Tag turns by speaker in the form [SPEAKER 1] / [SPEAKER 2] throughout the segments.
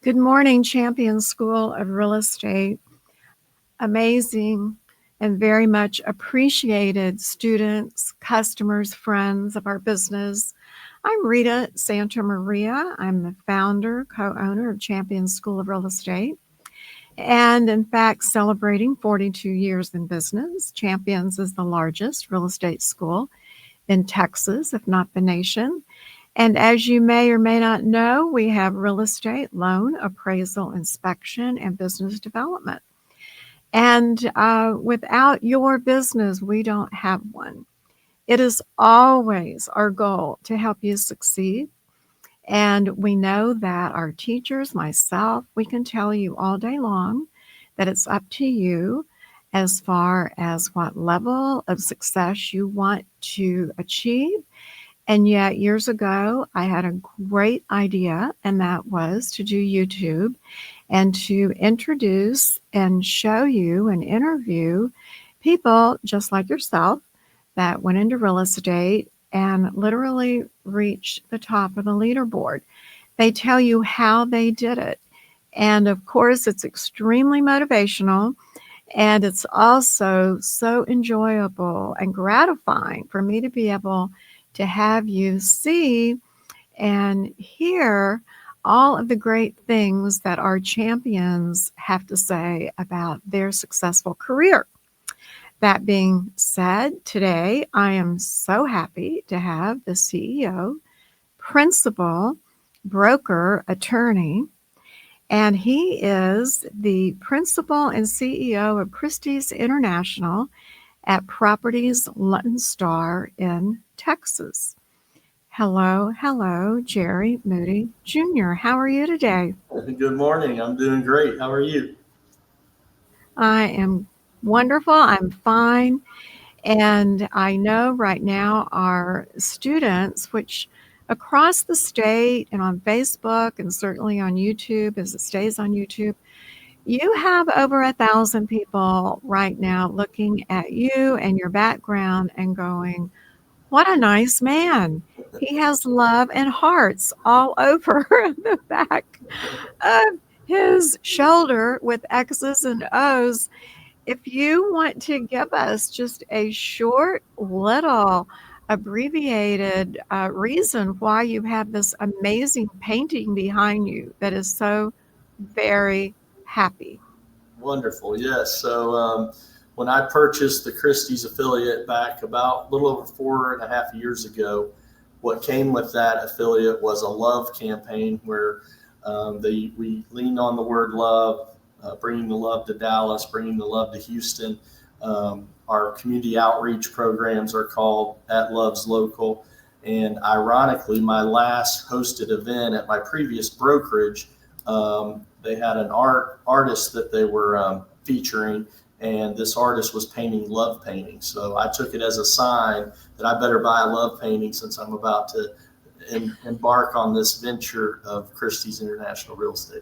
[SPEAKER 1] Good morning, Champion School of Real Estate. Amazing and very much appreciated students, customers, friends of our business. I'm Rita Santa Maria. I'm the founder, co-owner of Champion School of Real Estate, and in fact, celebrating 42 years in business. Champions is the largest real estate school in Texas, if not the nation. And as you may or may not know, we have real estate, loan, appraisal, inspection, and business development. And without your business, we don't have one. It is always our goal to help you succeed. And we know that our teachers, myself, we can tell you all day long that it's up to you as far as what level of success you want to achieve. And yet, years ago, I had a great idea, and that was to do YouTube and to introduce and show you and interview people just like yourself that went into real estate and literally reached the top of the leaderboard. They tell you how they did it. And of course, it's extremely motivational. And it's also so enjoyable and gratifying for me to be able to have you see and hear all of the great things that our champions have to say about their successful career. That being said, today I am so happy to have the CEO, principal, broker, attorney, and he is the principal and CEO of Christie's International at Properties Lutton Star in Texas. Hello, Jerry Mooty Jr. How are you today?
[SPEAKER 2] Good morning. I'm doing great. How are you?
[SPEAKER 1] I am wonderful. I'm fine. And I know right now our students, which across the state and on Facebook and certainly on YouTube, as it stays on YouTube, you have over 1,000 people right now looking at you and your background and going, what a nice man. He has love and hearts all over the back of his shoulder with X's and O's. If you want to give us just a short, little, abbreviated reason why you have this amazing painting behind you that is so very happy.
[SPEAKER 2] Wonderful. Yes. So when I purchased the Christie's affiliate back about a little over 4.5 years ago, what came with that affiliate was a love campaign where we leaned on the word love, bringing the love to Dallas, bringing the love to Houston. Our community outreach programs are called At Love's Local. And ironically, my last hosted event at my previous brokerage, they had an artist that they were featuring, and this artist was painting love paintings. So I took it as a sign that I better buy a love painting since I'm about to embark on this venture of Christie's International Real Estate.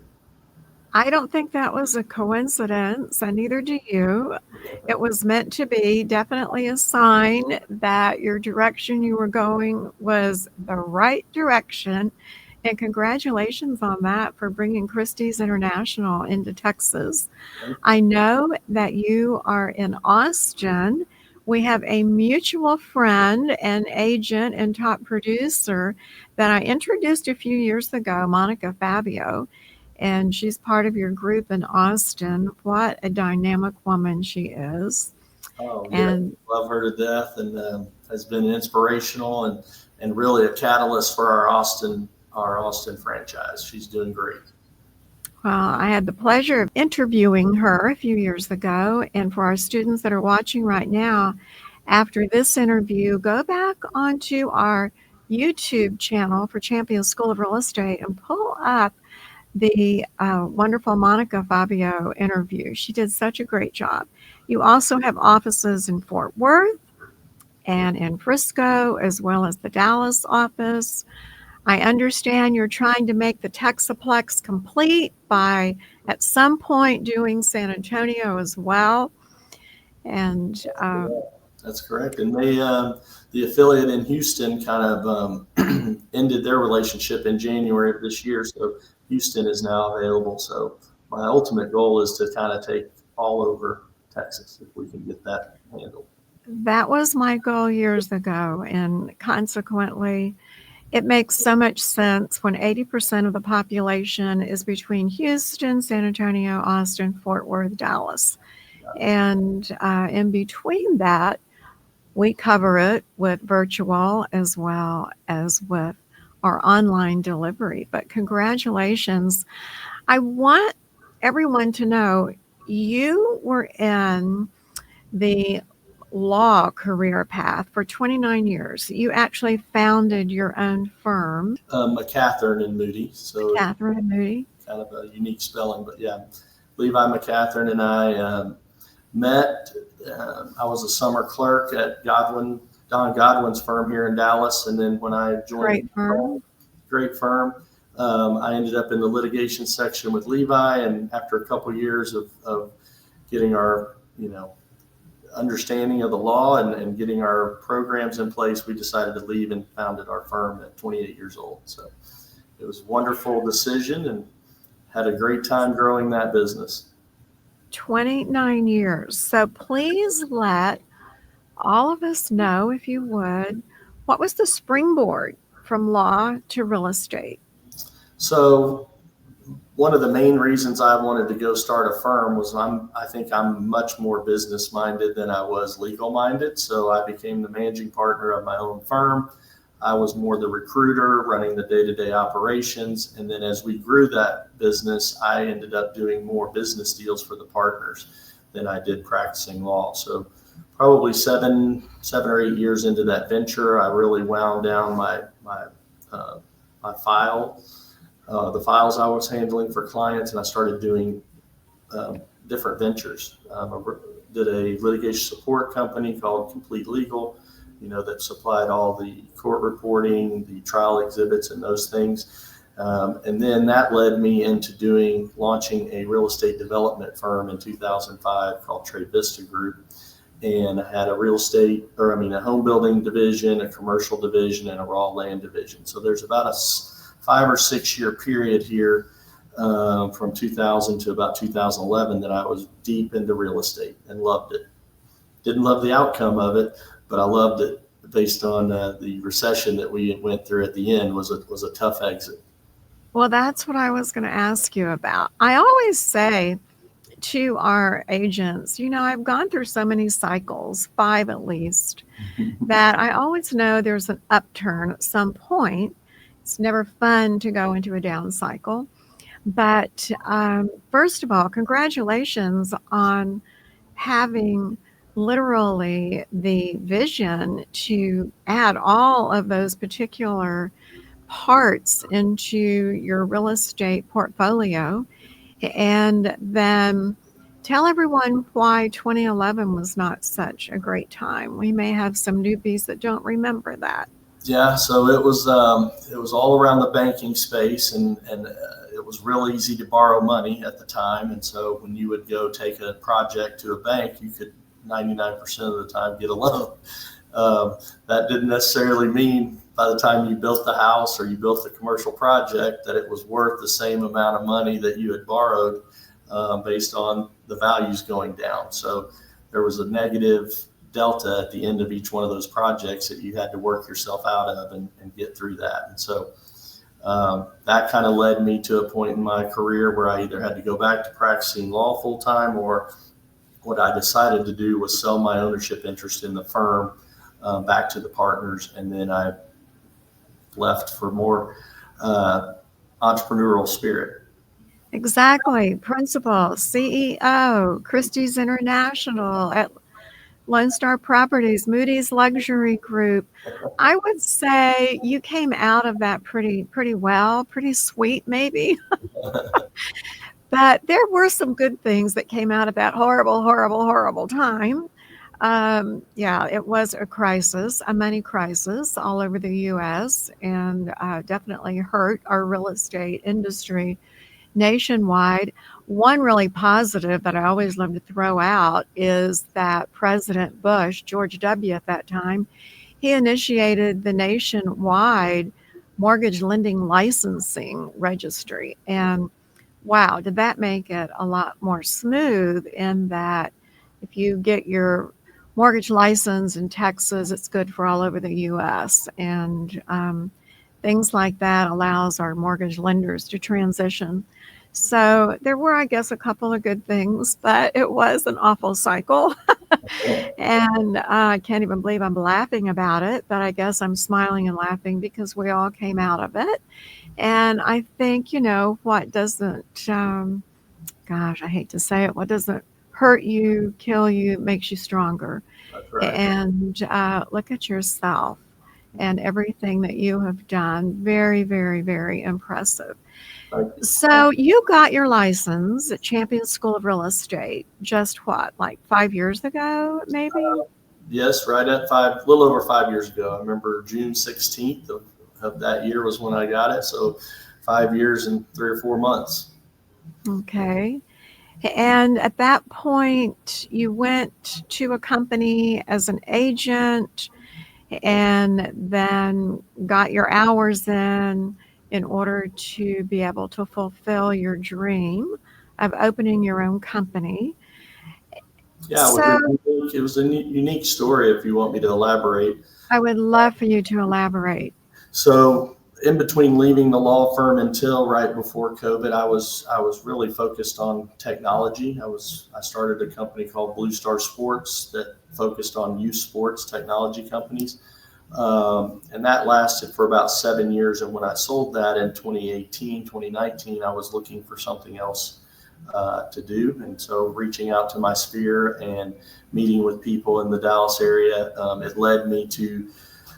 [SPEAKER 1] I don't think that was a coincidence, and neither do you. It was meant to be, definitely a sign that your direction you were going was the right direction. And congratulations on that for bringing Christie's International into Texas. I know that you are in Austin. We have a mutual friend and agent and top producer that I introduced a few years ago, Monica Fabio, and she's part of your group in Austin. What a dynamic woman she is.
[SPEAKER 2] Oh, yeah. And love her to death, and has been inspirational and really a catalyst for our Austin franchise. She's doing great.
[SPEAKER 1] Well, I had the pleasure of interviewing her a few years ago. And for our students that are watching right now, after this interview, go back onto our YouTube channel for Champion School of Real Estate and pull up the wonderful Monica Fabio interview. She did such a great job. You also have offices in Fort Worth and in Frisco, as well as the Dallas office. I understand you're trying to make the Texaplex complete by at some point doing San Antonio as well. And
[SPEAKER 2] that's correct. And the affiliate in Houston kind of ended their relationship in January of this year. So Houston is now available. So my ultimate goal is to kind of take all over Texas if we can get that handled.
[SPEAKER 1] That was my goal years ago, and consequently, it makes so much sense when 80% of the population is between Houston, San Antonio, Austin, Fort Worth, Dallas. And in between that, we cover it with virtual as well as with our online delivery. But congratulations. I want everyone to know you were in the law career path for 29 years. You actually founded your own firm.
[SPEAKER 2] McCatherine and Mooty. So
[SPEAKER 1] Catherine and Moody.
[SPEAKER 2] Kind of a unique spelling, but yeah, Levi McCatherine and I met. I was a summer clerk at Don Godwin's firm here in Dallas, and then when I joined, great firm, I ended up in the litigation section with Levi, and after a couple of years of getting our understanding of the law and getting our programs in place, we decided to leave and founded our firm at 28 years old. So it was a wonderful decision and had a great time growing that business.
[SPEAKER 1] 29 years. So please let all of us know, if you would, what was the springboard from law to real estate?
[SPEAKER 2] So one of the main reasons I wanted to go start a firm was I think I'm much more business minded than I was legal minded. So I became the managing partner of my own firm. I was more the recruiter running the day-to-day operations. And then as we grew that business, I ended up doing more business deals for the partners than I did practicing law. So probably 7 or 8 years into that venture, I really wound down my file. The files I was handling for clients, and I started doing different ventures. I did a litigation support company called Complete Legal, that supplied all the court reporting, the trial exhibits, and those things. And then that led me into launching a real estate development firm in 2005 called Trade Vista Group. And I had a home building division, a commercial division, and a raw land division. So there's about a 5 or 6 year period here from 2000 to about 2011 that I was deep into real estate and loved it. Didn't love the outcome of it, but I loved it based on the recession that we went through at the end was a tough exit.
[SPEAKER 1] Well, that's what I was going to ask you about. I always say to our agents, I've gone through so many cycles, 5 at least, that I always know there's an upturn at some point. It's never fun to go into a down cycle. But first of all, congratulations on having literally the vision to add all of those particular parts into your real estate portfolio. And then tell everyone why 2011 was not such a great time. We may have some newbies that don't remember that.
[SPEAKER 2] Yeah, so it was all around the banking space, and it was real easy to borrow money at the time. And so when you would go take a project to a bank, you could 99% of the time get a loan. That didn't necessarily mean by the time you built the house or you built the commercial project that it was worth the same amount of money that you had borrowed based on the values going down. So there was a negative delta at the end of each one of those projects that you had to work yourself out of and get through that. And so that kind of led me to a point in my career where I either had to go back to practicing law full time, or what I decided to do was sell my ownership interest in the firm back to the partners. And then I left for more entrepreneurial spirit.
[SPEAKER 1] Exactly. Principal, CEO, Christie's International, at Lone Star Properties, Moody's Luxury Group. I would say you came out of that pretty well, pretty sweet maybe. But there were some good things that came out of that horrible time. Yeah, it was a crisis, a money crisis all over the U.S. and definitely hurt our real estate industry nationwide. One really positive that I always love to throw out is that President Bush, George W. at that time, he initiated the nationwide mortgage lending licensing registry. And wow, did that make it a lot more smooth in that if you get your mortgage license in Texas, it's good for all over the U.S. And things like that allows our mortgage lenders to transition. So there were, I guess, a couple of good things, but it was an awful cycle. And I can't even believe I'm laughing about it, but I guess I'm smiling and laughing because we all came out of it. And I think, what doesn't, gosh, I hate to say it, what doesn't hurt you, kill you, makes you stronger.
[SPEAKER 2] That's right.
[SPEAKER 1] And look at yourself and everything that you have done. Very, very, very impressive. So you got your license at Champion School of Real Estate just what, like 5 years ago, maybe?
[SPEAKER 2] Yes, right at a little over 5 years ago. I remember June 16th of that year was when I got it. So 5 years and 3 or 4 months.
[SPEAKER 1] Okay. And at that point, you went to a company as an agent and then got your hours in order to be able to fulfill your dream of opening your own company.
[SPEAKER 2] Yeah, it was a unique story if you want me to elaborate.
[SPEAKER 1] I would love for you to elaborate.
[SPEAKER 2] So in between leaving the law firm until right before COVID, I was really focused on technology. I started a company called Blue Star Sports that focused on youth sports technology companies. And that lasted for about 7 years. And when I sold that in 2019, I was looking for something else to do. And so reaching out to my sphere and meeting with people in the Dallas area, it led me to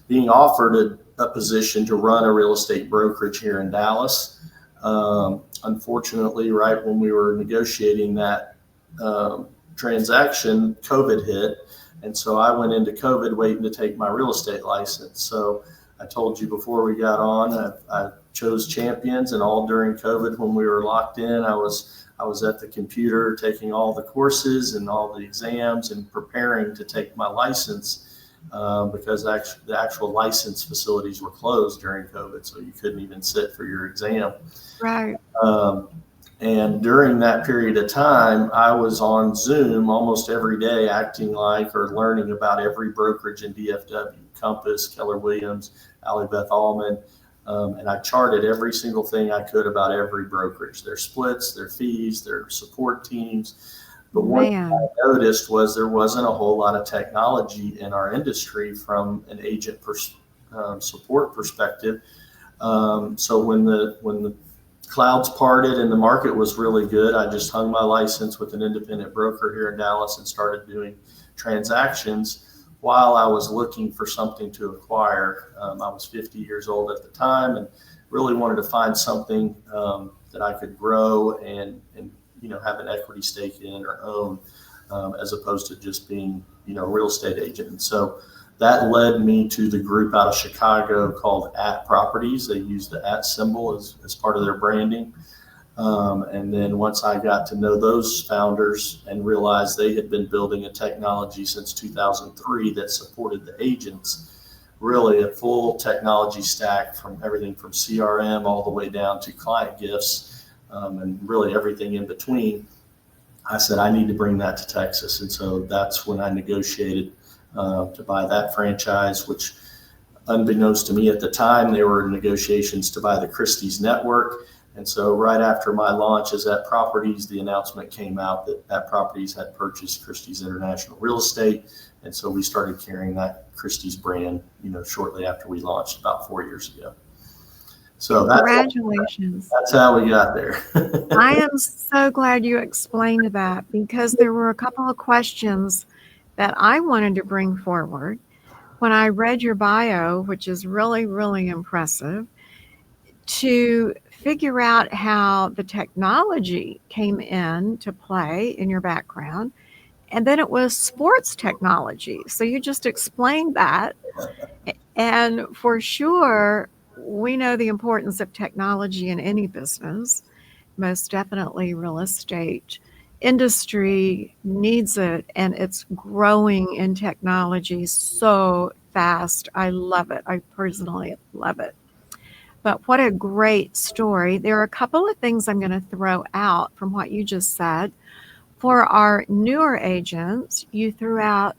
[SPEAKER 2] being offered a position to run a real estate brokerage here in Dallas. Unfortunately, right when we were negotiating that transaction, COVID hit. And so I went into COVID waiting to take my real estate license. So I told you before we got on, I chose Champions, and all during COVID when we were locked in, I was at the computer taking all the courses and all the exams and preparing to take my license because the actual license facilities were closed during COVID, so you couldn't even sit for your exam.
[SPEAKER 1] Right.
[SPEAKER 2] And during that period of time, I was on Zoom almost every day, acting like or learning about every brokerage in DFW, Compass, Keller Williams, Ally Beth Allman. And I charted every single thing I could about every brokerage, their splits, their fees, their support teams. But one thing I noticed was there wasn't a whole lot of technology in our industry from an agent support perspective. So when the clouds parted and the market was really good, I just hung my license with an independent broker here in Dallas and started doing transactions while I was looking for something to acquire. I was 50 years old at the time and really wanted to find something that I could grow and have an equity stake in or own, as opposed to just being a real estate agent. And so that led me to the group out of Chicago called At Properties. They use the At symbol as part of their branding. And then once I got to know those founders and realized they had been building a technology since 2003 that supported the agents, really a full technology stack from everything from CRM all the way down to client gifts, and really everything in between, I said, I need to bring that to Texas. And so that's when I negotiated to buy that franchise, which unbeknownst to me at the time, there were negotiations to buy the Christie's network. And so right after my launch as At Properties, the announcement came out that At Properties had purchased Christie's International Real Estate. And so we started carrying that Christie's brand, shortly after we launched about 4 years ago. So
[SPEAKER 1] Congratulations.
[SPEAKER 2] That's how we got there.
[SPEAKER 1] I am so glad you explained that, because there were a couple of questions that I wanted to bring forward when I read your bio, which is really, really impressive, to figure out how the technology came in to play in your background. And then it was sports technology. So you just explained that. And for sure, we know the importance of technology in any business, most definitely real estate industry needs it, and it's growing in technology so fast. I love it. I personally love it. But what a great story. There are a couple of things I'm going to throw out from what you just said. For our newer agents, you threw out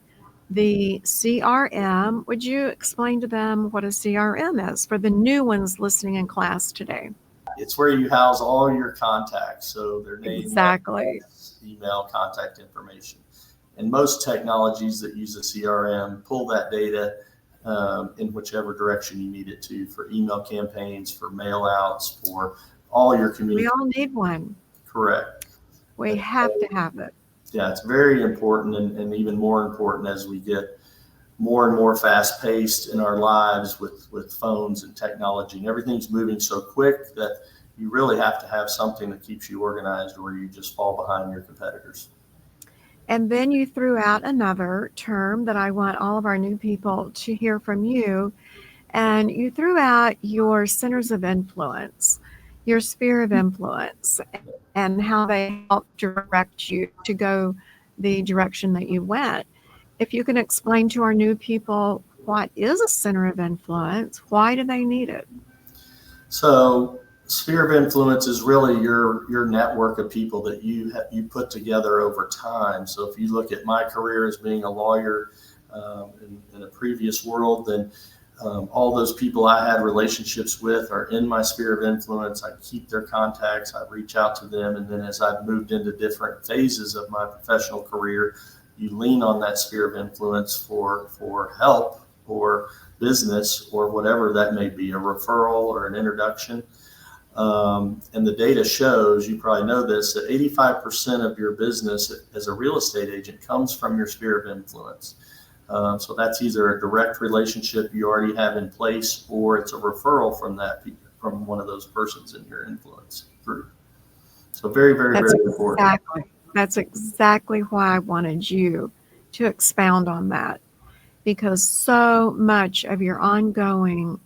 [SPEAKER 1] the CRM. Would you explain to them what a CRM is for the new ones listening in class today?
[SPEAKER 2] It's where you house all your contacts, so their name,
[SPEAKER 1] Exactly.
[SPEAKER 2] address, email, contact information. And most technologies that use a CRM pull that data in whichever direction you need it to, for email campaigns, for mail outs, for all your
[SPEAKER 1] We
[SPEAKER 2] communication.
[SPEAKER 1] all need one.
[SPEAKER 2] Correct.
[SPEAKER 1] We
[SPEAKER 2] And
[SPEAKER 1] have
[SPEAKER 2] so,
[SPEAKER 1] to have it.
[SPEAKER 2] yeah, it's very important, and even more important as we get more and more fast paced in our lives with phones and technology, and everything's moving so quick that you really have to have something that keeps you organized, or you just fall behind your competitors.
[SPEAKER 1] And then you threw out another term that I want all of our new people to hear from you. And you threw out your centers of influence, your sphere of influence, and how they help direct you to go the direction that you went. If you can explain to our new people what is a center of influence, why do they need it?
[SPEAKER 2] So, sphere of influence is really your network of people that you put together over time. So, if you look at my career as being a lawyer in a previous world, then all those people I had relationships with are in my sphere of influence. I keep their contacts, I reach out to them, and then as I've moved into different phases of my professional career, you lean on that sphere of influence for help or business or whatever that may be, a referral or an introduction. And the data shows, you probably know this, that 85% of your business as a real estate agent comes from your sphere of influence. So that's either a direct relationship you already have in place, or it's a referral from one of those persons in your influence group. So very, very,
[SPEAKER 1] That's
[SPEAKER 2] very important.
[SPEAKER 1] exactly why I wanted you to expound on that, because so much of your ongoing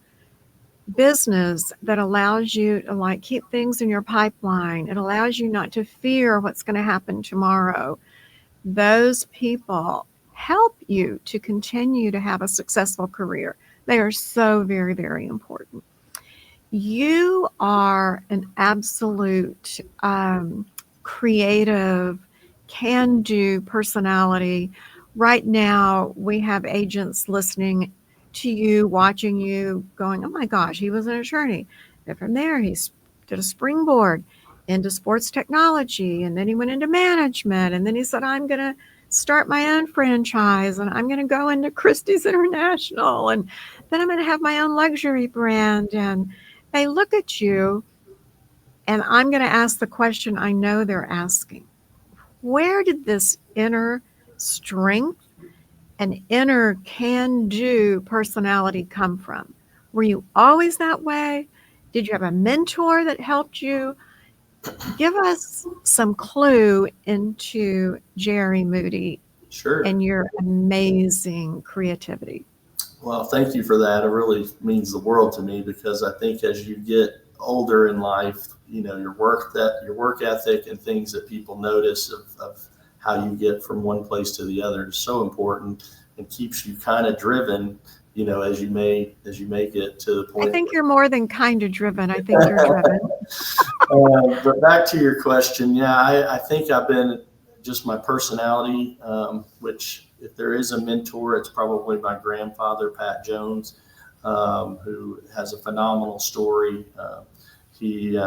[SPEAKER 1] business that allows you to like keep things in your pipeline, it allows you not to fear what's going to happen tomorrow. Those people help you to continue to have a successful career. They are so very, very important. You are an absolute creative, can do personality. Right now, we have agents listening to you, watching you, going, oh my gosh, he was an attorney. And from there, he did a springboard into sports technology, and then he went into management, and then he said, I'm going to start my own franchise, and I'm going to go into Christie's International, and then I'm going to have my own luxury brand. And they look at you, and I'm going to ask the question I know they're asking. Where did this inner strength and inner can do personality come from? Were you always that way? Did you have a mentor that helped you? Give us some clue into Jerry Mooty
[SPEAKER 2] Sure.
[SPEAKER 1] and your amazing creativity.
[SPEAKER 2] Well, thank you for that. It really means the world to me, because I think as you get older in life, your work ethic and things that people notice of how you get from one place to the other is so important, and keeps you kind of driven, as you make it to the
[SPEAKER 1] I
[SPEAKER 2] point.
[SPEAKER 1] think you're more than kind of driven. I think you're driven.
[SPEAKER 2] But back to your question, yeah, I think I've been just my personality, which if there is a mentor, it's probably my grandfather, Pat Jones, who has a phenomenal story. He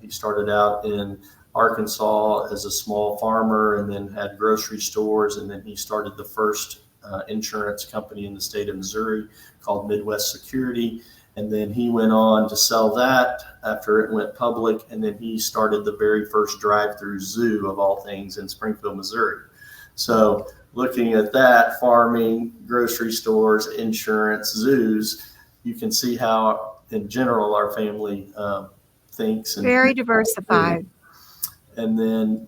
[SPEAKER 2] started out in Arkansas as a small farmer, and then had grocery stores, and then he started the first insurance company in the state of Missouri called Midwest Security. And then he went on to sell that after it went public. And then he started the very first drive-through zoo of all things in Springfield, Missouri. So looking at that, farming, grocery stores, insurance, zoos, you can see how in general our family thinks. And
[SPEAKER 1] Very diversified.
[SPEAKER 2] and then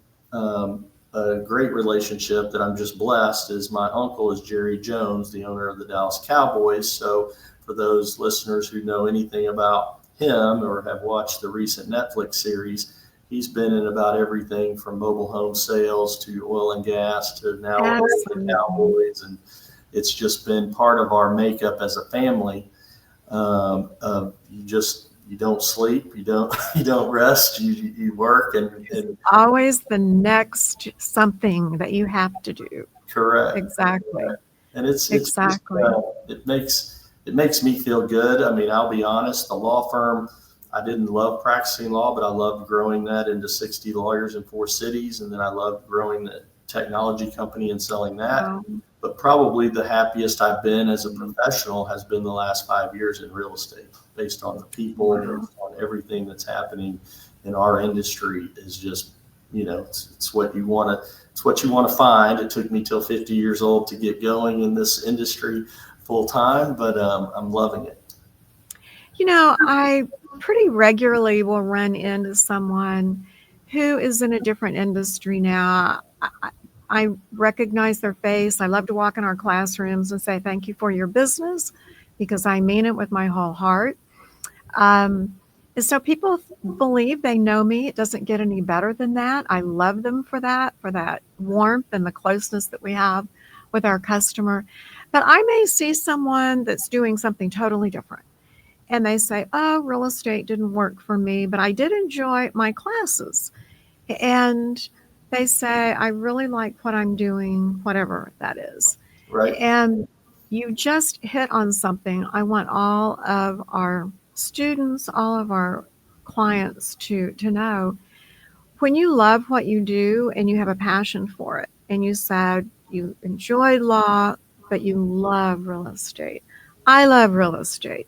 [SPEAKER 2] a great relationship that I'm just blessed is my uncle is Jerry Jones, the owner of the Dallas Cowboys. So for those listeners who know anything about him or have watched the recent Netflix series, he's been in about everything from mobile home sales to oil and gas to now the Cowboys. And it's just been part of our makeup as a family. Of you don't sleep, you don't you don't rest, you work and
[SPEAKER 1] Always the next something that you have to do.
[SPEAKER 2] correct.
[SPEAKER 1] Exactly.
[SPEAKER 2] And it's just,
[SPEAKER 1] Exactly.
[SPEAKER 2] it makes me feel good. I mean, I'll be honest, the law firm, I didn't love practicing law, but I loved growing that into 60 lawyers in 4 cities. And then I loved growing the technology company and selling that. But probably the happiest I've been as a professional has been the last 5 years in real estate, based on the people, based on everything that's happening in our industry. Is just, it's what you want to, it's what you want to find. It took me till 50 years old to get going in this industry full time, but I'm loving it.
[SPEAKER 1] I pretty regularly will run into someone who is in a different industry now. I recognize their face. I love to walk in our classrooms and say thank you for your business, because I mean it with my whole heart. And so people believe they know me. It doesn't get any better than that. I love them for that warmth and the closeness that we have with our customer. But I may see someone that's doing something totally different, and they say, oh, real estate didn't work for me, but I did enjoy my classes. And they say, I really like what I'm doing, whatever that is.
[SPEAKER 2] Right.
[SPEAKER 1] And you just hit on something I want all of our students, all of our clients to know. When you love what you do and you have a passion for it, and you said you enjoy law, but you love real estate. I love real estate.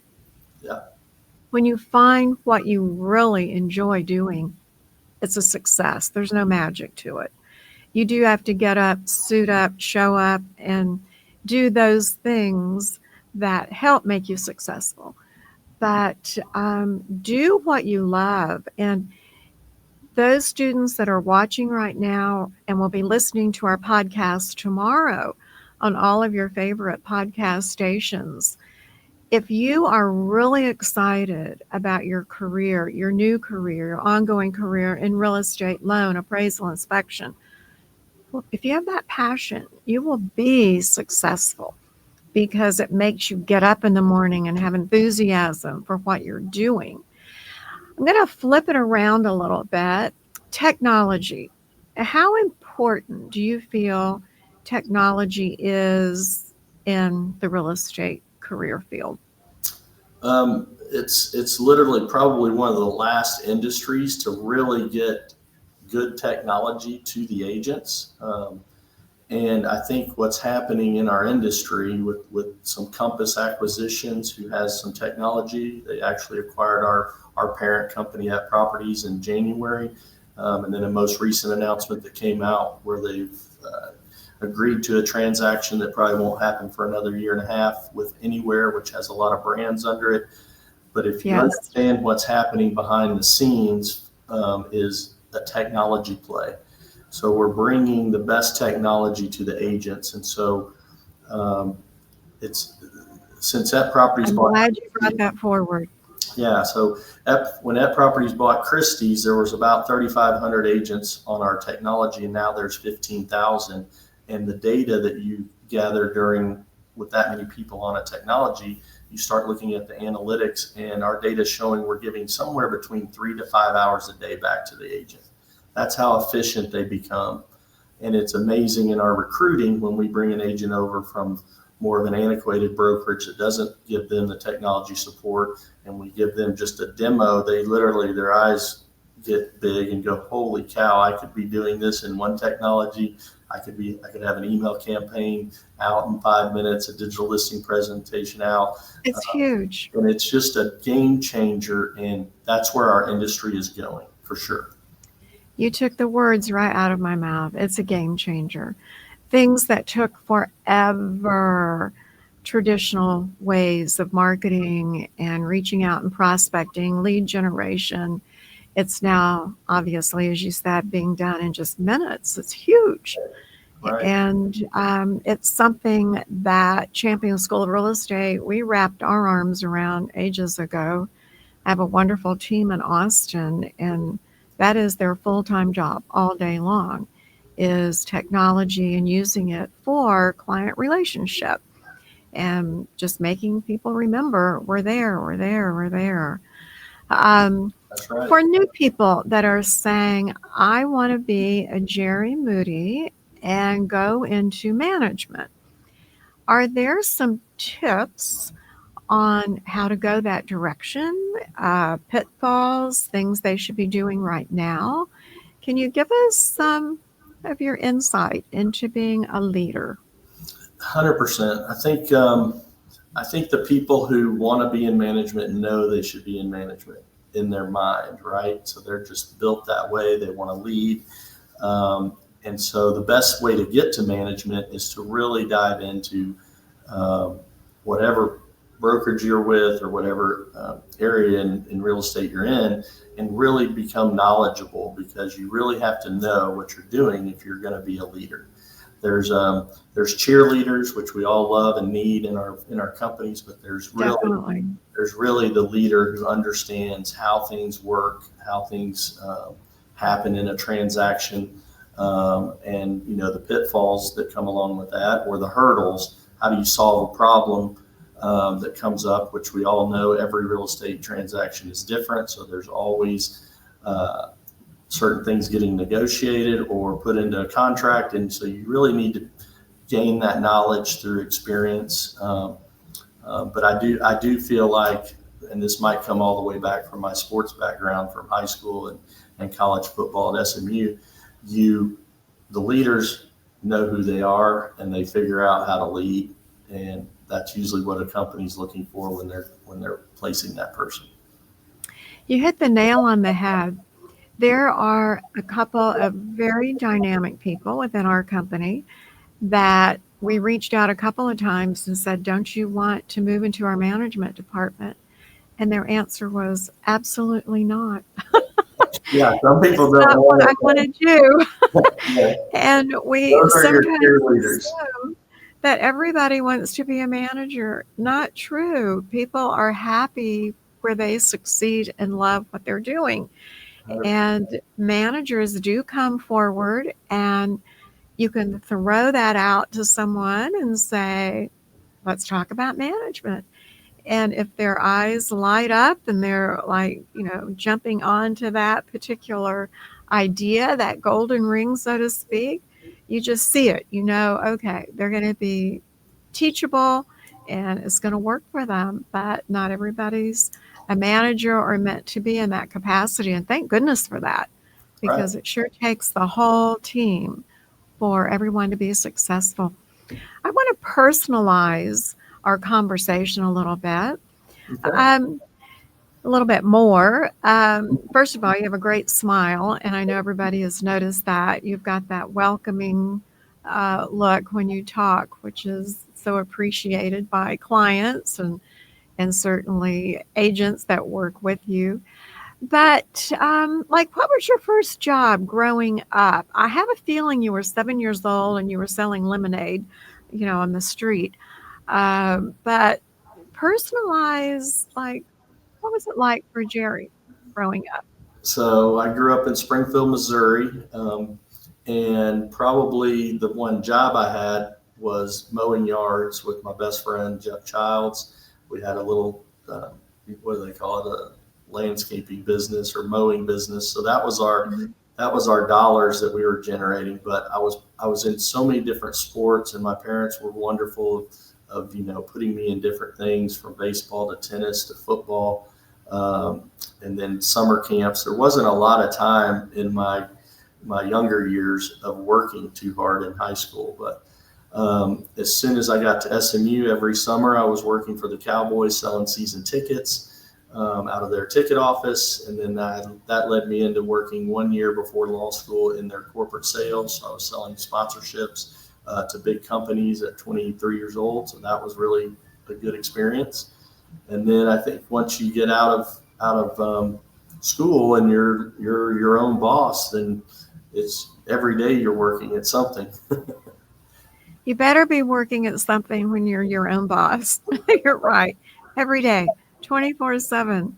[SPEAKER 2] Yeah.
[SPEAKER 1] When you find what you really enjoy doing, it's a success. There's no magic to it. You do have to get up, suit up, show up, and do those things that help make you successful. But do what you love. And those students that are watching right now and will be listening to our podcast tomorrow on all of your favorite podcast stations, if you are really excited about your career, your new career, your ongoing career in real estate, loan, appraisal, inspection, if you have that passion, you will be successful, because it makes you get up in the morning and have enthusiasm for what you're doing. I'm going to flip it around a little bit. Technology. How important do you feel technology is in the real estate career field?
[SPEAKER 2] It's literally probably one of the last industries to really get good technology to the agents. And I think what's happening in our industry with some Compass acquisitions, who has some technology, they actually acquired our parent company at Properties in January. And then a most recent announcement that came out where they've agreed to a transaction that probably won't happen for another year and a half with Anywhere, which has a lot of brands under it. But if you understand what's happening behind the scenes, is a technology play. So we're bringing the best technology to the agents. And so it's, since that Properties
[SPEAKER 1] I'm glad you brought that forward.
[SPEAKER 2] Yeah. So when that Properties bought Christie's, there was about 3,500 agents on our technology, and now there's 15,000. And the data that you gather with that many people on a technology, you start looking at the analytics, and our data is showing we're giving somewhere between 3 to 5 hours a day back to the agent. That's how efficient they become. And it's amazing in our recruiting when we bring an agent over from more of an antiquated brokerage that doesn't give them the technology support, and we give them just a demo. They literally, their eyes get big and go, holy cow, I could be doing this in one technology. I could have an email campaign out in 5 minutes, a digital listing presentation out.
[SPEAKER 1] It's huge.
[SPEAKER 2] And it's just a game changer. And that's where our industry is going, for sure.
[SPEAKER 1] You took the words right out of my mouth. It's a game changer. Things that took forever, traditional ways of marketing and reaching out and prospecting, lead generation, it's now, obviously, as you said, being done in just minutes. It's huge. Right. And it's something that Champion School of Real Estate, we wrapped our arms around ages ago. I have a wonderful team in Austin, and that is their full-time job all day long, is technology and using it for client relationship and just making people remember we're there.
[SPEAKER 2] That's right.
[SPEAKER 1] For new people that are saying, I want to be a Jerry Moody and go into management, are there some tips on how to go that direction, pitfalls, things they should be doing right now? Can you give us some of your insight into being a leader?
[SPEAKER 2] 100%. I think the people who want to be in management know they should be in management in their mind, right? So they're just built that way. They want to lead. And so the best way to get to management is to really dive into whatever brokerage you're with or whatever area in real estate you're in, and really become knowledgeable, because you really have to know what you're doing if you're going to be a leader. There's cheerleaders, which we all love and need in our companies, but
[SPEAKER 1] Definitely.
[SPEAKER 2] there's really the leader who understands how things work, how things happen in a transaction, and the pitfalls that come along with that, or the hurdles. How do you solve a problem that comes up? Which we all know every real estate transaction is different, so there's always certain things getting negotiated or put into a contract, and so you really need to gain that knowledge through experience. But I do feel like, and this might come all the way back from my sports background from high school and college football at SMU, the leaders know who they are and they figure out how to lead, and that's usually what a company's looking for when they're placing that person.
[SPEAKER 1] You hit the nail on the head. There are a couple of very dynamic people within our company that we reached out a couple of times and said, don't you want to move into our management department? And their answer was, absolutely not.
[SPEAKER 2] Yeah, some people
[SPEAKER 1] It's
[SPEAKER 2] don't
[SPEAKER 1] not what I
[SPEAKER 2] want
[SPEAKER 1] want to do.
[SPEAKER 2] to.
[SPEAKER 1] And we
[SPEAKER 2] Those are your
[SPEAKER 1] sometimes
[SPEAKER 2] cheerleaders.
[SPEAKER 1] assume that everybody wants to be a manager. Not true. People are happy where they succeed and love what they're doing. And managers do come forward, and you can throw that out to someone and say, let's talk about management. And if their eyes light up and they're like, jumping onto that particular idea, that golden ring, so to speak, you just see it. Okay, they're going to be teachable and it's going to work for them. But not everybody's a manager or meant to be in that capacity. And thank goodness for that,
[SPEAKER 2] Right.
[SPEAKER 1] because it sure takes the whole team for everyone to be successful. I want to personalize our conversation a little bit.
[SPEAKER 2] Okay.
[SPEAKER 1] A little bit more. First of all, you have a great smile, and I know everybody has noticed that. You've got that welcoming look when you talk, which is so appreciated by clients and certainly agents that work with you. But what was your first job growing up? I have a feeling you were 7 years old and you were selling lemonade, on the street. But personalize, what was it like for Jerry growing up?
[SPEAKER 2] So I grew up in Springfield, Missouri, and probably the one job I had was mowing yards with my best friend Jeff Childs. We had a little, what do they call it, a landscaping business or mowing business. So
[SPEAKER 1] Mhm.
[SPEAKER 2] that was our dollars that we were generating. But I was in so many different sports, and my parents were wonderful of putting me in different things, from baseball to tennis to football. And then summer camps. There wasn't a lot of time in my younger years of working too hard in high school, but as soon as I got to SMU, every summer I was working for the Cowboys selling season tickets out of their ticket office, and then that led me into working 1 year before law school in their corporate sales. So I was selling sponsorships to big companies at 23 years old. So that was really a good experience. And then I think once you get out of school and you're your own boss, then it's every day you're working at something.
[SPEAKER 1] You better be working at something when you're your own boss. You're right. Every day, 24/7.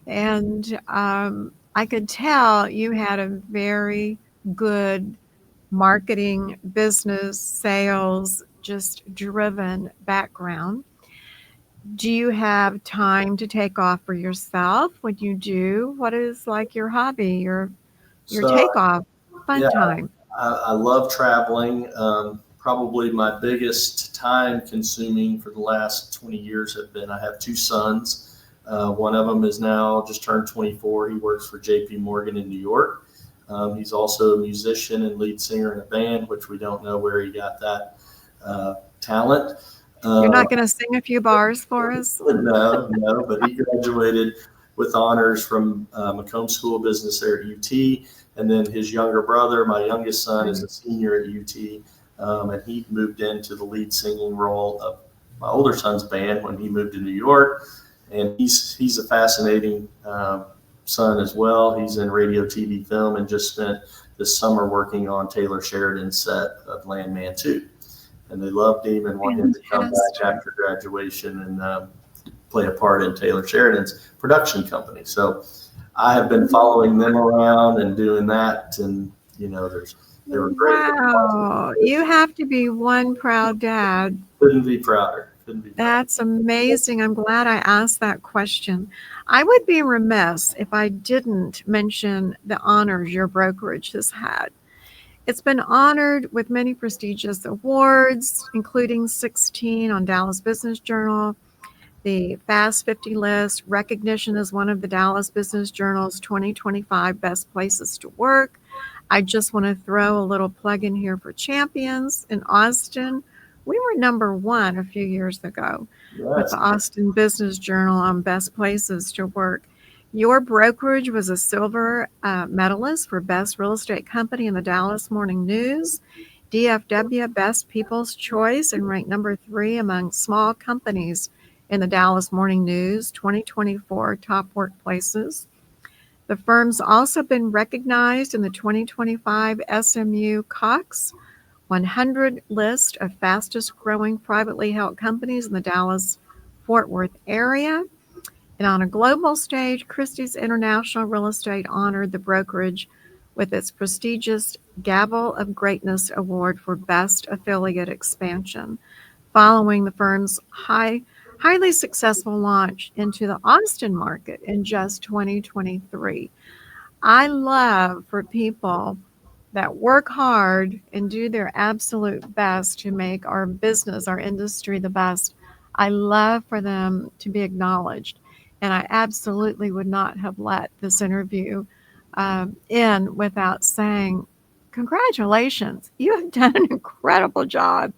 [SPEAKER 1] And I could tell you had a very good marketing, business, sales, just driven background. Do you have time to take off for yourself when you do? What is like your hobby, your
[SPEAKER 2] So
[SPEAKER 1] takeoff, fun
[SPEAKER 2] yeah,
[SPEAKER 1] time?
[SPEAKER 2] I love traveling. Probably my biggest time consuming for the last 20 years have been, I have two sons. One of them is now just turned 24. He works for JP Morgan in New York. He's also a musician and lead singer in a band, which we don't know where he got that talent.
[SPEAKER 1] You're
[SPEAKER 2] Uh,
[SPEAKER 1] not going to sing a few bars for us?
[SPEAKER 2] no, but he graduated with honors from Macomb School of Business there at UT. And then his younger brother, my youngest son, is a senior at UT. And he moved into the lead singing role of my older son's band when he moved to New York. And he's a fascinating son as well. He's in radio, TV, film, and just spent this summer working on Taylor Sheridan's set of Landman 2. And they loved him and wanted him to come back after graduation and play a part in Taylor Sheridan's production company. So I have been following them around and doing that. And, you know, they were great.
[SPEAKER 1] Wow. You have to be one proud dad.
[SPEAKER 2] Couldn't be prouder.
[SPEAKER 1] That's amazing. I'm glad I asked that question. I would be remiss if I didn't mention the honors your brokerage has had. It's been honored with many prestigious awards, including 16 on Dallas Business Journal, the Fast 50 list, recognition as one of the Dallas Business Journal's 2025 best places to work. I just want to throw a little plug in here for Champions in Austin. We were #1 a few years ago with the Austin Business Journal on best places to work. Your brokerage was a silver medalist for Best Real Estate Company in the Dallas Morning News, DFW Best People's Choice, and ranked #3 among small companies in the Dallas Morning News 2024 Top Workplaces. The firm's also been recognized in the 2025 SMU Cox 100 list of fastest growing privately held companies in the Dallas-Fort Worth area. And on a global stage, Christie's International Real Estate honored the brokerage with its prestigious Gavel of Greatness Award for Best Affiliate Expansion, following the firm's highly successful launch into the Austin market in just 2023. I love for people that work hard and do their absolute best to make our business, our industry the best. I love for them to be acknowledged. And I absolutely would not have let this interview in without saying, congratulations, you have done an incredible job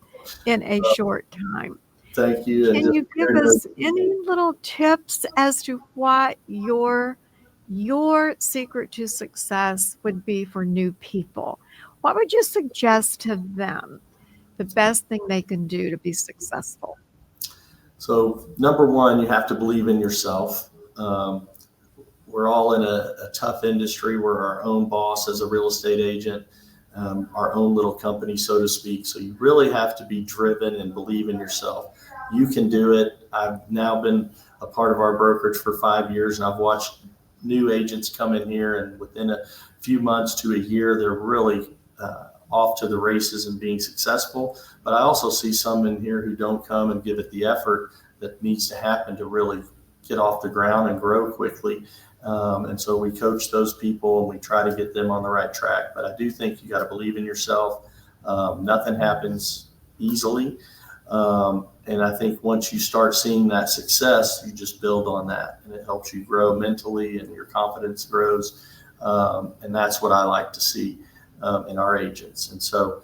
[SPEAKER 1] in a short time.
[SPEAKER 2] Thank you.
[SPEAKER 1] Can you give us any little tips as to what your secret to success would be for new people? What would you suggest to them the best thing they can do to be successful?
[SPEAKER 2] So #1, you have to believe in yourself. We're all in a tough industry. We're our own boss as a real estate agent, our own little company, so to speak. So you really have to be driven and believe in yourself. You can do it. I've now been a part of our brokerage for 5 years, and I've watched new agents come in here, and within a few months to a year, they're really off to the races and being successful. But I also see some in here who don't come and give it the effort that needs to happen to really get off the ground and grow quickly. And so we coach those people and we try to get them on the right track. But I do think you got to believe in yourself. Nothing happens easily. And I think once you start seeing that success, you just build on that, and it helps you grow mentally and your confidence grows. And that's what I like to see in our agents. And so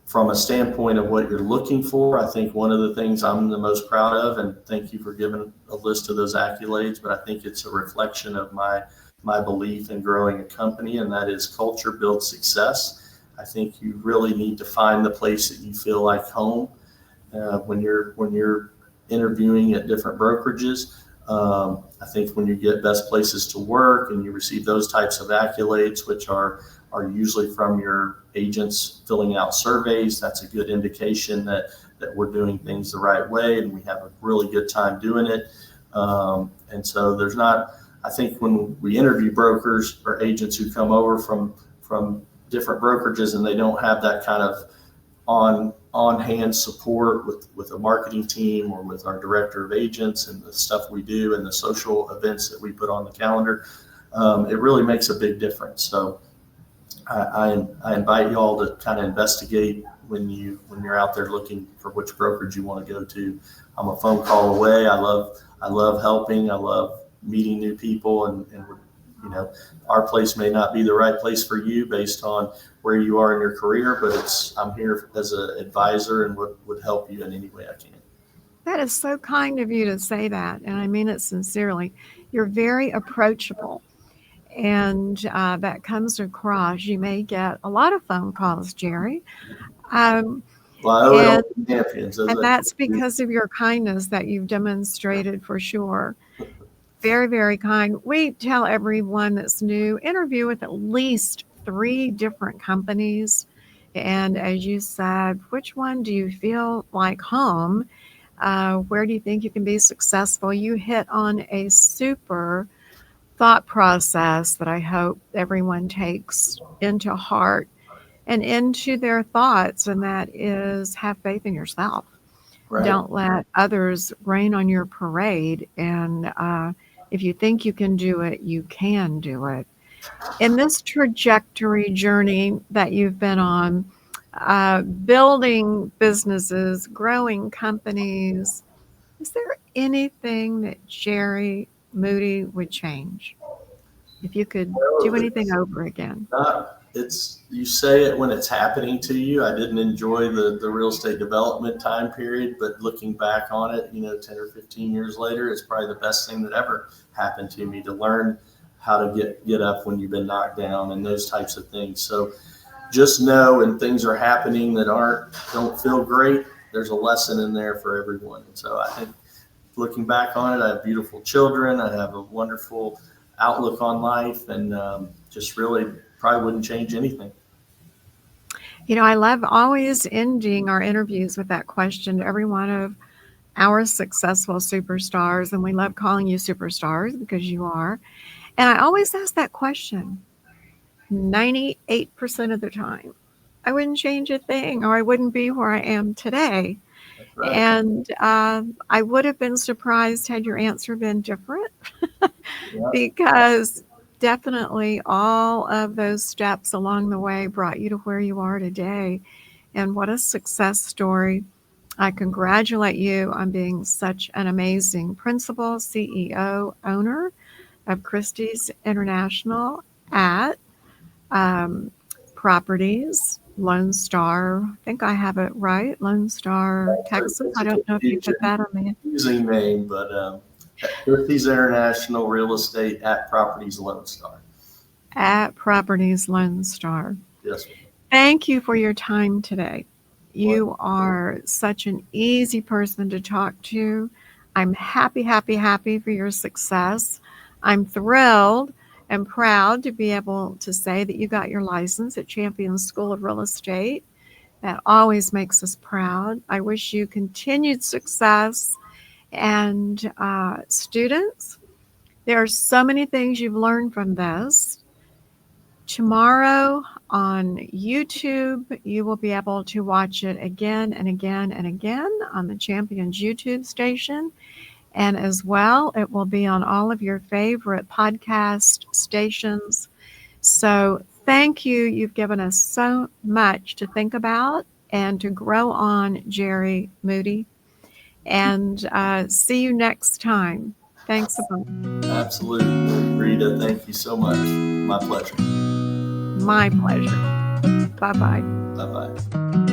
[SPEAKER 2] from a standpoint of what you're looking for, I think one of the things I'm the most proud of, and thank you for giving a list of those accolades, but I think it's a reflection of my belief in growing a company, and that is culture builds success. I think you really need to find the place that you feel like home when you're interviewing at different brokerages. I think when you get best places to work and you receive those types of accolades, which are usually from your agents filling out surveys, that's a good indication that we're doing things the right way and we have a really good time doing it. And so there's not, I think when we interview brokers or agents who come over from different brokerages and they don't have that kind of on on-hand support with a marketing team or with our director of agents and the stuff we do and the social events that we put on the calendar, it really makes a big difference. So I invite you all to kind of investigate when you're out there looking for which brokerage you want to go to. I'm a phone call away. I love helping. I love meeting new people, and our place may not be the right place for you based on where you are in your career, but I'm here as an advisor and would help you in any way I can.
[SPEAKER 1] That is so kind of you to say that, and I mean it sincerely. You're very approachable, and that comes across. You may get a lot of phone calls, Jerry.
[SPEAKER 2] Well, I owe it all to champions.
[SPEAKER 1] And that's because of your kindness that you've demonstrated for sure. Very, very kind. We tell everyone that's new, interview with at least 3 different companies. And as you said, which one do you feel like home? Where do you think you can be successful? You hit on a super thought process that I hope everyone takes into heart and into their thoughts, and that is have faith in yourself.
[SPEAKER 2] Right.
[SPEAKER 1] Don't let others rain on your parade. And if you think you can do it, you can do it. In this trajectory journey that you've been on, building businesses, growing companies, is there anything that Jerry Mooty would change? If you could do anything over again.
[SPEAKER 2] You say it when it's happening to you. I didn't enjoy the real estate development time period, but looking back on it, 10 or 15 years later, it's probably the best thing that ever happened to me, to learn how to get up when you've been knocked down and those types of things. So just know when things are happening that don't feel great, there's a lesson in there for everyone. And so I think looking back on it, I have beautiful children. I have a wonderful outlook on life, and just really probably wouldn't change anything.
[SPEAKER 1] I love always ending our interviews with that question to every one of our successful superstars, and we love calling you superstars because you are. And I always ask that question 98% of the time. I wouldn't change a thing, or I wouldn't be where I am today. Right. And I would have been surprised had your answer been different. Yeah. Because definitely all of those steps along the way brought you to where you are today. And what a success story. I congratulate you on being such an amazing principal, CEO, owner of Christie's International at Properties, Lone Star. I think I have it right. Lone Star, Texas. I don't know if you put that on the
[SPEAKER 2] confusing name, but Christie's International Real Estate at Properties Lone Star.
[SPEAKER 1] At Properties Lone Star.
[SPEAKER 2] Yes.
[SPEAKER 1] Thank you for your time today. You are such an easy person to talk to. I'm happy for your success. I'm thrilled and proud to be able to say that you got your license at Champion School of Real Estate. That always makes us proud. I wish you continued success. And students, there are so many things you've learned from this. Tomorrow on YouTube, you will be able to watch it again and again and again on the Champions YouTube station. And as well, it will be on all of your favorite podcast stations. So thank you. You've given us so much to think about and to grow on, Jerry Mooty. And see you next time. Thanks a bunch.
[SPEAKER 2] Absolutely. Rita, thank you so much. My pleasure.
[SPEAKER 1] My pleasure. Bye-bye.
[SPEAKER 2] Bye-bye.